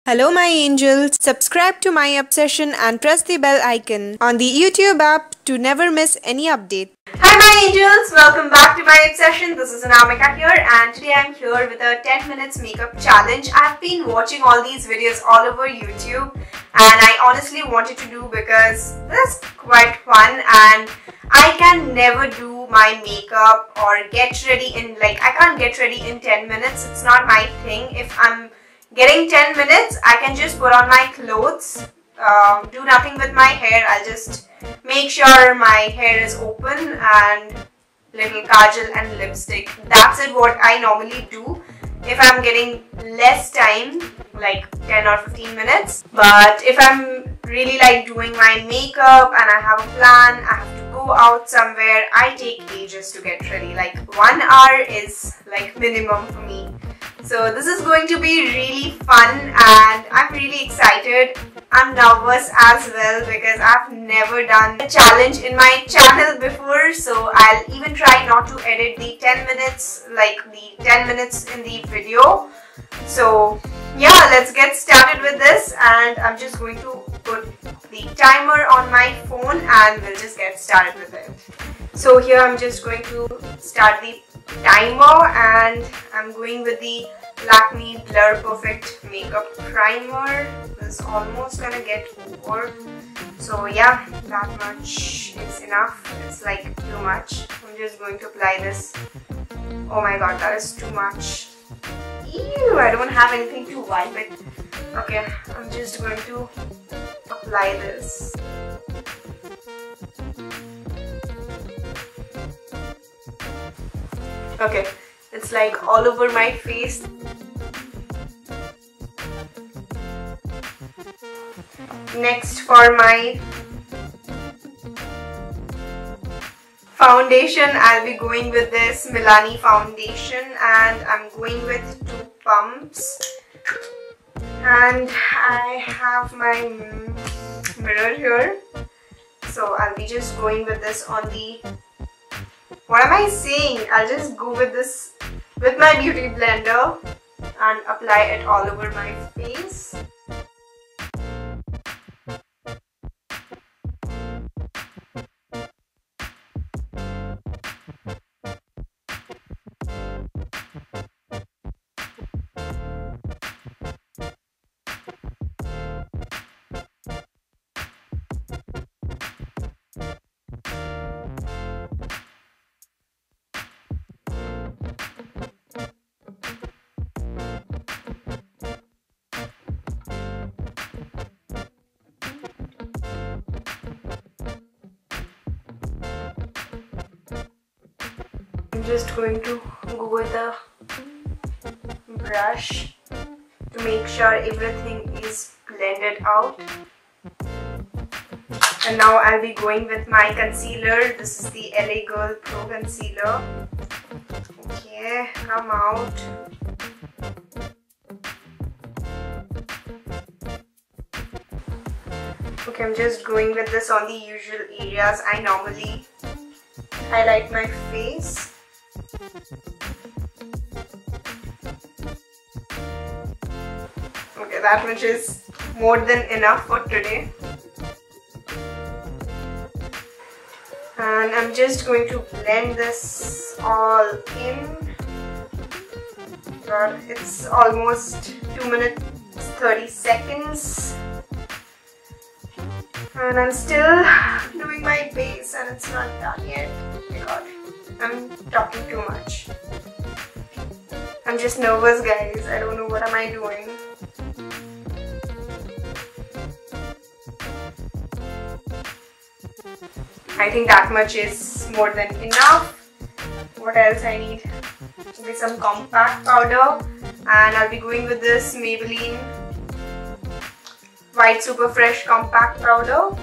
Hello my angels, subscribe to my obsession and press the bell icon on the YouTube app to never miss any update. Hi my angels, welcome back to my obsession. This is Anamika here and today I'm here with a 10 minutes makeup challenge. I've been watching all these videos all over YouTube and I honestly wanted to do because this is quite fun and I can never do my makeup or get ready in I can't get ready in 10 minutes. It's not my thing. If I'm getting 10 minutes, I can just put on my clothes, do nothing with my hair. I'll just make sure my hair is open and little kajal and lipstick. That's it, what I normally do if I'm getting less time, like 10 or 15 minutes. But if I'm really doing my makeup and I have a plan, I have to go out somewhere, I take ages to get ready. 1 hour is minimum for me. So this is going to be really fun and I'm really excited. I'm nervous as well because I've never done a challenge in my channel before. So I'll even try not to edit the 10 minutes, the 10 minutes in the video. So yeah, let's get started with this and I'm just going to put the timer on my phone and we'll just get started with it. So here I'm just going to start the timer and I'm going with the Lakme Blur Perfect Makeup Primer. This is almost gonna get over. So yeah, that much is enough. It's too much. I'm just going to apply this. Oh my god, that is too much. Ew, I don't have anything to wipe it. Okay, I'm just going to apply this. Okay, it's all over my face. Next, for my foundation, I'll be going with this Milani foundation and I'm going with 2 pumps. And I have my mirror here. So I'll be just going with this on the... What am I saying? I'll just go with this with my beauty blender and apply it all over my face. I'm just going to go with a brush to make sure everything is blended out. And now I'll be going with my concealer. This is the L.A Girl Pro Concealer. Okay, come out. Okay, I'm just going with this on the usual areas I normally highlight my face. Okay, that much is more than enough for today. And I'm just going to blend this all in. God, it's almost 2 minutes 30 seconds. And I'm still doing my base and it's not done yet. Oh my god, I'm talking too much. I'm just nervous guys, I don't know what am I doing. I think that much is more than enough. What else I need? Maybe some compact powder and I'll be going with this Maybelline White Superfresh Compact Powder.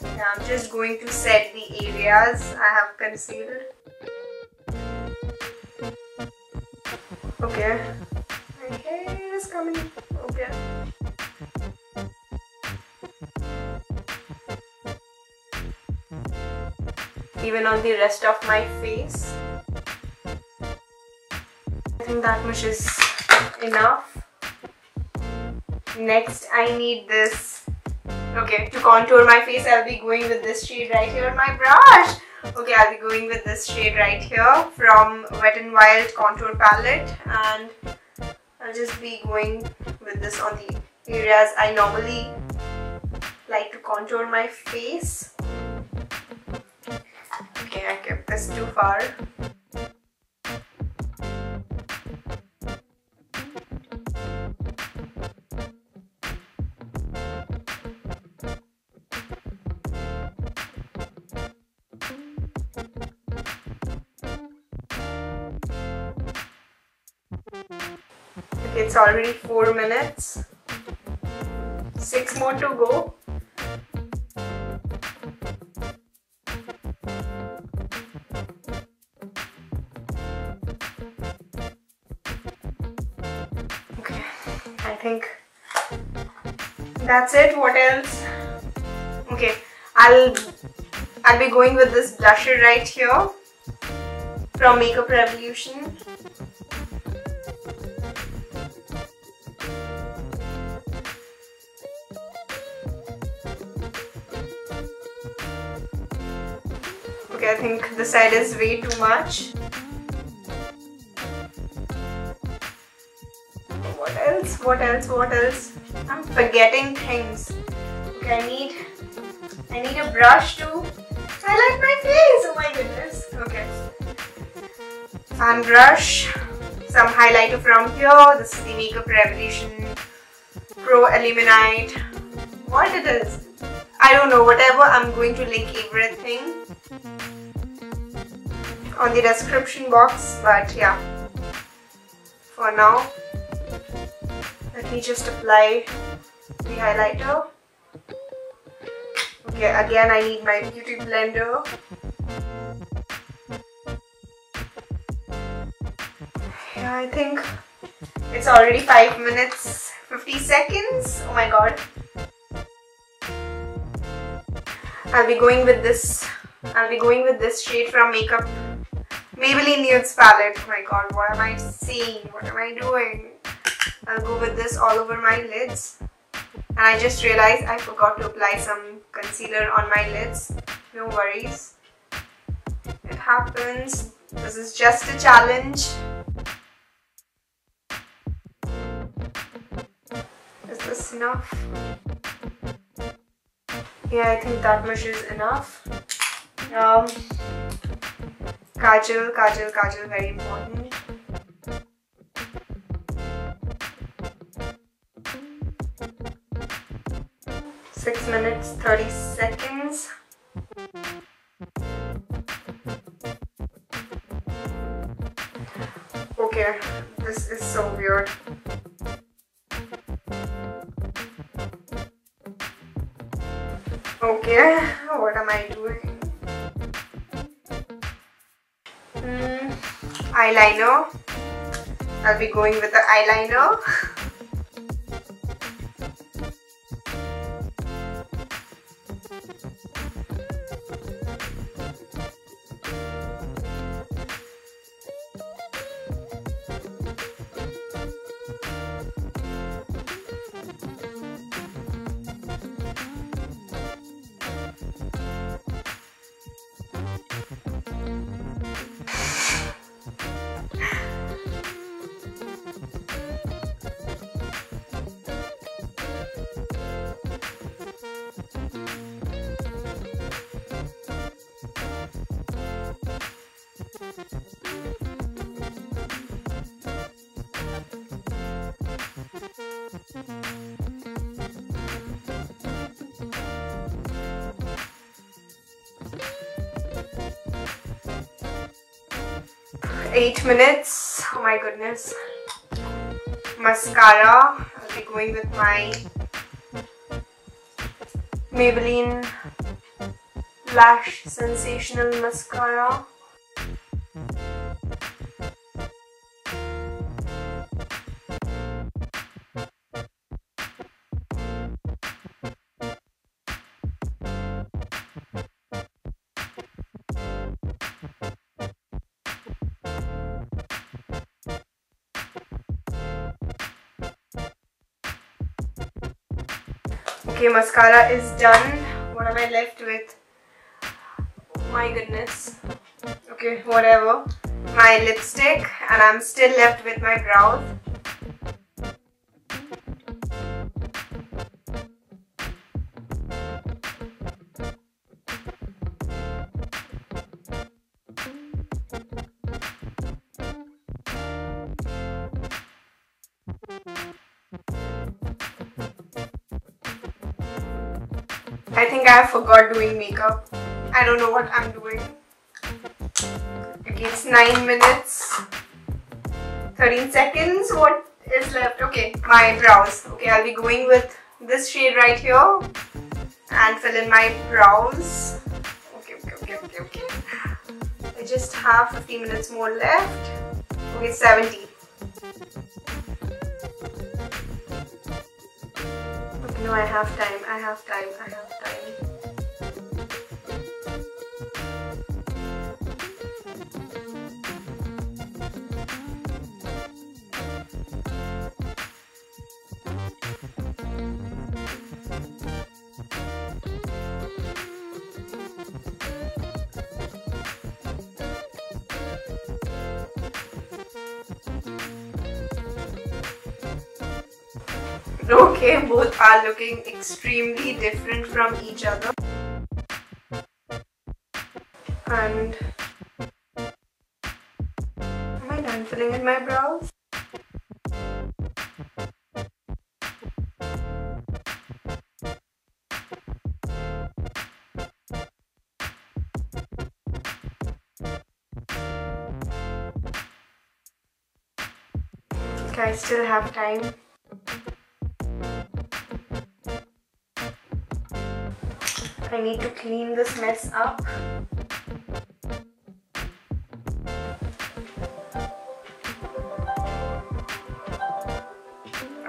Yeah, I'm just going to set the areas I have concealed. Okay. My hair is coming. Okay. Even on the rest of my face. I think that much is enough. Next, I need this. Okay, to contour my face, I'll be going with this shade right here on my brush. Okay, I'll be going with this shade right here from Wet n Wild Contour Palette, and I'll just be going with this on the areas I normally like to contour my face. Okay, I kept this too far. Okay, it's already 4 minutes. 6 more to go. Okay, I think that's it. What else? Okay, I'll be going with this blusher right here from Makeup Revolution. Okay, I think this side is way too much. What else? What else? What else? I'm forgetting things. Okay, I need a brush to highlight my face. Oh my goodness. Okay. Fan brush. Some highlighter from here. This is the Makeup Revolution Pro Illuminate. What it is? I don't know. Whatever. I'm going to link everything on the description box, but yeah, for now let me just apply the highlighter. Okay, again I need my beauty blender. Yeah, I think it's already 5 minutes 50 seconds. Oh my god. I'll be going with this shade from Maybelline Nudes palette. Oh my god, what am I saying? What am I doing? I'll go with this all over my lids. And I just realized I forgot to apply some concealer on my lids. No worries. It happens. This is just a challenge. Is this enough? Yeah, I think that much is enough. Kajal, very important. Six minutes, 30 seconds. Okay, this is so weird. Okay, what am I doing? Eyeliner. I'll be going with the eyeliner. Eight minutes. Oh my goodness. Mascara. I'll be going with my Maybelline Lash Sensational Mascara. Okay, mascara is done. What am I left with? Oh my goodness. Okay, whatever. My lipstick, and I'm still left with my brows. I think I forgot doing makeup. I don't know what I'm doing. Okay, it's 9 minutes, 13 seconds. What is left? Okay, my brows. Okay, I'll be going with this shade right here and fill in my brows. Okay. I just have 15 minutes more left. Okay, 70. Okay, no, I have time. Okay, both are looking extremely different from each other. And am I done filling in my brows? Okay, I still have time. I need to clean this mess up.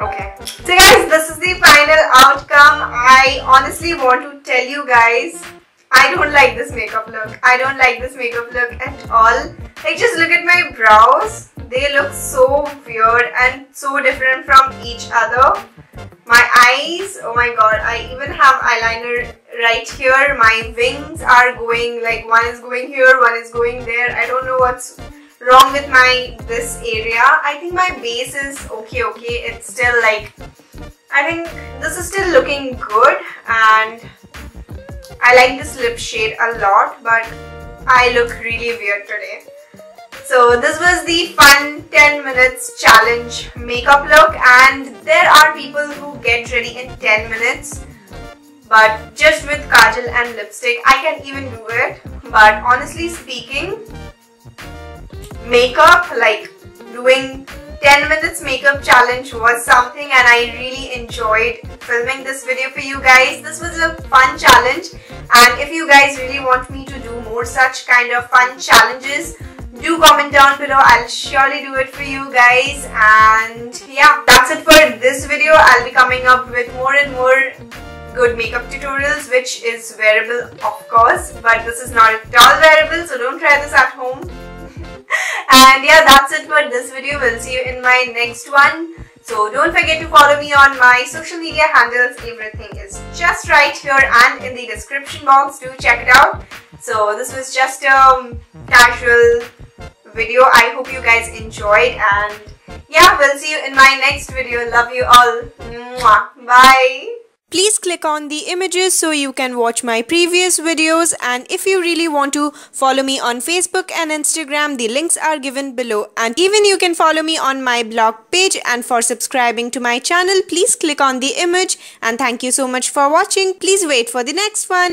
Okay. So guys, this is the final outcome. I honestly want to tell you guys, I don't like this makeup look. I don't like this makeup look at all. Like, just look at my brows. They look so weird and so different from each other. My eyes, oh my god, I even have eyeliner right here. My wings are going, like, one is going here, one is going there. I don't know what's wrong with this area. I think my base is okay. It's still like, I think this is still looking good, and I like this lip shade a lot, but I look really weird today. So this was the fun 10 minutes challenge makeup look, and there are people who get ready in 10 minutes, but just with kajal and lipstick I can even do it. But honestly speaking, makeup, like doing 10 minutes makeup challenge was something, and I really enjoyed filming this video for you guys. This was a fun challenge, and if you guys really want me to do more such kind of fun challenges, do comment down below. I'll surely do it for you guys. And yeah, that's it for this video. I'll be coming up with more and more good makeup tutorials, which is wearable of course, but this is not at all wearable, so don't try this at home. And yeah, that's it for this video. We'll see you in my next one. So don't forget to follow me on my social media handles. Everything is just right here and in the description box. Do check it out. So this was just a casual video. I hope you guys enjoyed, and yeah, we'll see you in my next video. Love you all. Mwah. Bye. Please click on the images so you can watch my previous videos, and if you really want to follow me on Facebook and Instagram, the links are given below, and even you can follow me on my blog page. And for subscribing to my channel, please click on the image, and thank you so much for watching. Please wait for the next one.